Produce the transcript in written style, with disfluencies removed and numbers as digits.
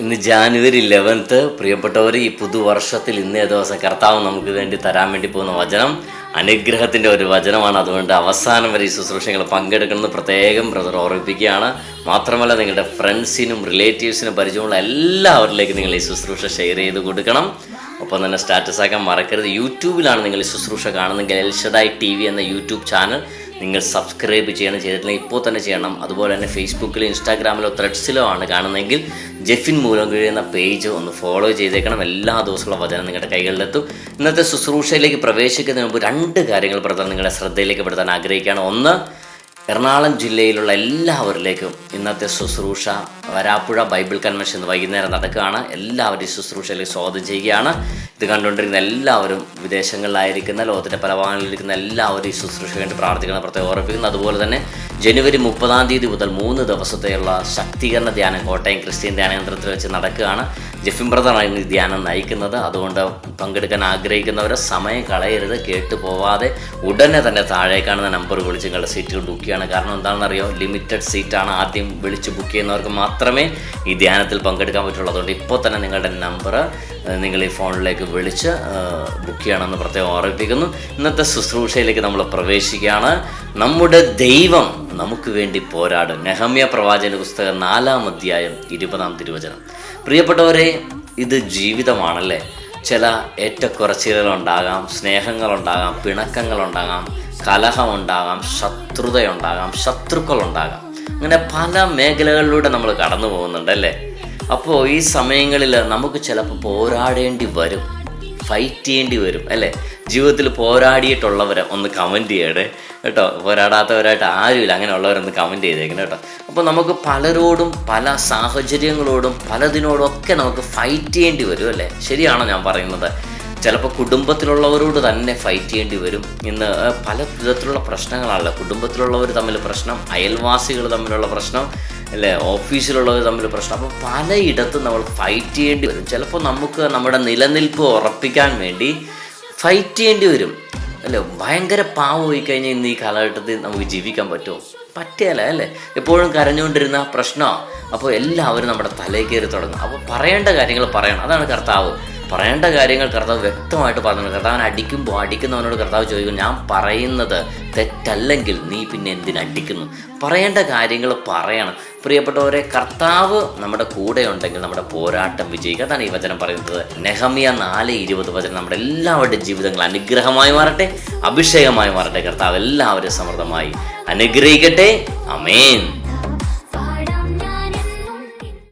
ഇന്ന് ജാനുവരി 11. പ്രിയപ്പെട്ടവർ, ഈ പുതുവർഷത്തിൽ ഇന്നേ ദിവസം കർത്താവ് നമുക്ക് വേണ്ടി തരാൻ വേണ്ടി പോകുന്ന വചനം അനുഗ്രഹത്തിൻ്റെ ഒരു വചനമാണ്. അതുകൊണ്ട് അവസാനം വരെ ഈ ശുശ്രൂഷകൾ പങ്കെടുക്കുന്നത് പ്രത്യേകം ബ്രദർ ഓർമ്മിപ്പിക്കുകയാണ്. മാത്രമല്ല, നിങ്ങളുടെ ഫ്രണ്ട്സിനും റിലേറ്റീവ്സിനും പരിചയമുള്ള എല്ലാവരിലേക്കും നിങ്ങൾ ഈ ശുശ്രൂഷ ഷെയർ ചെയ്ത് കൊടുക്കണം. ഒപ്പം തന്നെ സ്റ്റാറ്റസ് ആക്കാൻ മറക്കരുത്. യൂട്യൂബിലാണ് നിങ്ങൾ ഈ ശുശ്രൂഷ കാണുന്നതെങ്കിൽ എൽഷദായ് TV എന്ന യൂട്യൂബ് ചാനൽ നിങ്ങൾ സബ്സ്ക്രൈബ് ചെയ്തിട്ടില്ലെങ്കിൽ ഇപ്പോൾ തന്നെ ചെയ്യണം. അതുപോലെ തന്നെ ഫേസ്ബുക്കിലോ ഇൻസ്റ്റാഗ്രാമിലോ ത്രെഡ്സിലോ ആണ് കാണുന്നതെങ്കിൽ ജെഫിൻ മൂലംകുഴി എന്ന പേജ് ഒന്ന് ഫോളോ ചെയ്തേക്കണം. എല്ലാ ദിവസമുള്ള വചനം നിങ്ങളുടെ കൈകളിലെത്തും. ഇന്നത്തെ ശുശ്രൂഷയിലേക്ക് പ്രവേശിക്കുന്നതിന് മുമ്പ് 2 കാര്യങ്ങൾ പ്രധാനം നിങ്ങളുടെ ശ്രദ്ധയിലേക്ക് പെടുത്താൻ ആഗ്രഹിക്കുകയാണ്. ഒന്ന്, എറണാകുളം ജില്ലയിലുള്ള എല്ലാവരിലേക്കും ഇന്നത്തെ ശുശ്രൂഷ വരാപ്പുഴ ബൈബിൾ കൺവെൻഷൻ വൈകുന്നേരം നടക്കുകയാണ്. എല്ലാവരും ഈ ശുശ്രൂഷയിലേക്ക് സ്വാഗതം ചെയ്യുകയാണ്. ഇത് കണ്ടുകൊണ്ടിരിക്കുന്ന എല്ലാവരും, വിദേശങ്ങളിലായിരിക്കുന്ന ലോകത്തിൻ്റെ പല ഭാഗങ്ങളിലിരിക്കുന്ന എല്ലാവരും ഈ ശുശ്രൂഷ വേണ്ടി പ്രാർത്ഥിക്കണം, പ്രത്യേകം ഓർമ്മിപ്പിക്കുന്നു. അതുപോലെ തന്നെ ജനുവരി 30 മുതൽ 3 ദിവസത്തെയുള്ള ശക്തീകരണ ധ്യാനം കോട്ടയം ക്രിസ്ത്യൻ ധ്യാനകേന്ദ്രത്തിൽ വെച്ച് നടക്കുകയാണ്. ജെഫിൻ ബ്രദറാണ് ഈ ധ്യാനം നയിക്കുന്നത്. അതുകൊണ്ട് പങ്കെടുക്കാൻ ആഗ്രഹിക്കുന്നവരെ സമയം കളയരുത്. കേട്ടു പോവാതെ ഉടനെ തന്നെ താഴെ കാണുന്ന നമ്പർ വിളിച്ച് നിങ്ങളുടെ സീറ്റുകൾ ബുക്ക് ചെയ്യണം. കാരണം എന്താണെന്നറിയോ, ലിമിറ്റഡ് സീറ്റാണ്. ആദ്യം വിളിച്ച് ബുക്ക് ചെയ്യുന്നവർക്ക് മാത്രമേ ഈ ധ്യാനത്തിൽ പങ്കെടുക്കാൻ പറ്റുള്ളൂ. അതുകൊണ്ട് ഇപ്പോൾ തന്നെ നിങ്ങളുടെ നമ്പർ നിങ്ങൾ ഈ ഫോണിലേക്ക് വിളിച്ച് ബുക്ക് ചെയ്യണമെന്ന് പ്രത്യേകം ഓർമ്മിപ്പിക്കുന്നു. ഇന്നത്തെ ശുശ്രൂഷയിലേക്ക് നമ്മൾ പ്രവേശിക്കുകയാണ്. നമ്മുടെ ദൈവം നമുക്ക് വേണ്ടി പോരാടും. നെഹമ്യ പ്രവാചകന്റെ പുസ്തകം 4-ാം അധ്യായം 20-ാം തിരുവചനം. പ്രിയപ്പെട്ടവരെ, ഇത് ജീവിതമാണല്ലേ. ചില ഏറ്റക്കുറച്ചിലുകളുണ്ടാകാം, സ്നേഹങ്ങളുണ്ടാകാം, പിണക്കങ്ങളുണ്ടാകാം, കലഹമുണ്ടാകാം, ശത്രുതയുണ്ടാകാം, ശത്രുക്കളുണ്ടാകാം. അങ്ങനെ പല മേഖലകളിലൂടെ നമ്മൾ കടന്നു പോകുന്നുണ്ടല്ലേ. അപ്പോൾ ഈ സമയങ്ങളിൽ നമുക്ക് ചിലപ്പോൾ പോരാടേണ്ടി വരും, ഫൈറ്റ് ചെയ്യേണ്ടി വരും അല്ലേ. ജീവിതത്തിൽ പോരാടിയിട്ടുള്ളവരെ ഒന്ന് കമൻറ്റ് ചെയ്യണേ കേട്ടോ. പോരാടാത്തവരായിട്ട് ആരുമില്ല, അങ്ങനെയുള്ളവരൊന്ന് കമൻറ്റ് ചെയ്തേക്കണം കേട്ടോ. അപ്പോൾ നമുക്ക് പലരോടും പല സാഹചര്യങ്ങളോടും പലതിനോടും ഒക്കെ നമുക്ക് ഫൈറ്റ് ചെയ്യേണ്ടി വരും അല്ലേ. ശരിയാണോ ഞാൻ പറയുന്നത്? ചിലപ്പോൾ കുടുംബത്തിലുള്ളവരോട് തന്നെ ഫൈറ്റ് ചെയ്യേണ്ടി വരും. ഇന്ന് പല വിധത്തിലുള്ള പ്രശ്നങ്ങളാണല്ലോ. കുടുംബത്തിലുള്ളവർ തമ്മിൽ പ്രശ്നം, അയൽവാസികൾ തമ്മിലുള്ള പ്രശ്നം അല്ലേ, ഓഫീസിലുള്ളവർ തമ്മിൽ പ്രശ്നം. അപ്പോൾ പലയിടത്തും നമ്മൾ ഫൈറ്റ് ചെയ്യേണ്ടി വരും. ചിലപ്പോൾ നമുക്ക് നമ്മുടെ നിലനിൽപ്പ് ഉറപ്പിക്കാൻ വേണ്ടി ഫൈറ്റ് ചെയ്യേണ്ടി വരും അല്ലേ. ഭയങ്കര പാവം പോയി കഴിഞ്ഞാൽ ഇന്ന് ഈ കാലഘട്ടത്തിൽ നമുക്ക് ജീവിക്കാൻ പറ്റുമോ? പറ്റിയല്ല അല്ലേ. എപ്പോഴും കരഞ്ഞുകൊണ്ടിരുന്ന പ്രശ്നമാണ്. അപ്പോൾ എല്ലാവരും നമ്മുടെ തലയിൽ കയറി തുടങ്ങും. അപ്പോൾ പറയേണ്ട കാര്യങ്ങൾ പറയണം. അതാണ് കർത്താവ്. പറയേണ്ട കാര്യങ്ങൾ കർത്താവ് വ്യക്തമായിട്ട് പറഞ്ഞു. കർത്താവിനെ അടിക്കുന്നവനോട് കർത്താവ് ചോദിക്കും, ഞാൻ പറയുന്നത് തെറ്റല്ലെങ്കിൽ നീ പിന്നെ എന്തിനടിക്കുന്നു? പറയേണ്ട കാര്യങ്ങൾ പറയണം. പ്രിയപ്പെട്ടവരെ, കർത്താവ് നമ്മുടെ കൂടെ ഉണ്ടെങ്കിൽ നമ്മുടെ പോരാട്ടം വിജയിക്കുക. അതാണ് ഈ വചനം പറയുന്നത്. നെഹമ്യ 4:20 വചനം നമ്മുടെ എല്ലാവരുടെയും ജീവിതങ്ങൾ അനുഗ്രഹമായി മാറട്ടെ, അഭിഷേകമായി മാറട്ടെ. കർത്താവ് എല്ലാവരും സമൃദ്ധമായി അനുഗ്രഹിക്കട്ടെ. ആമേൻ.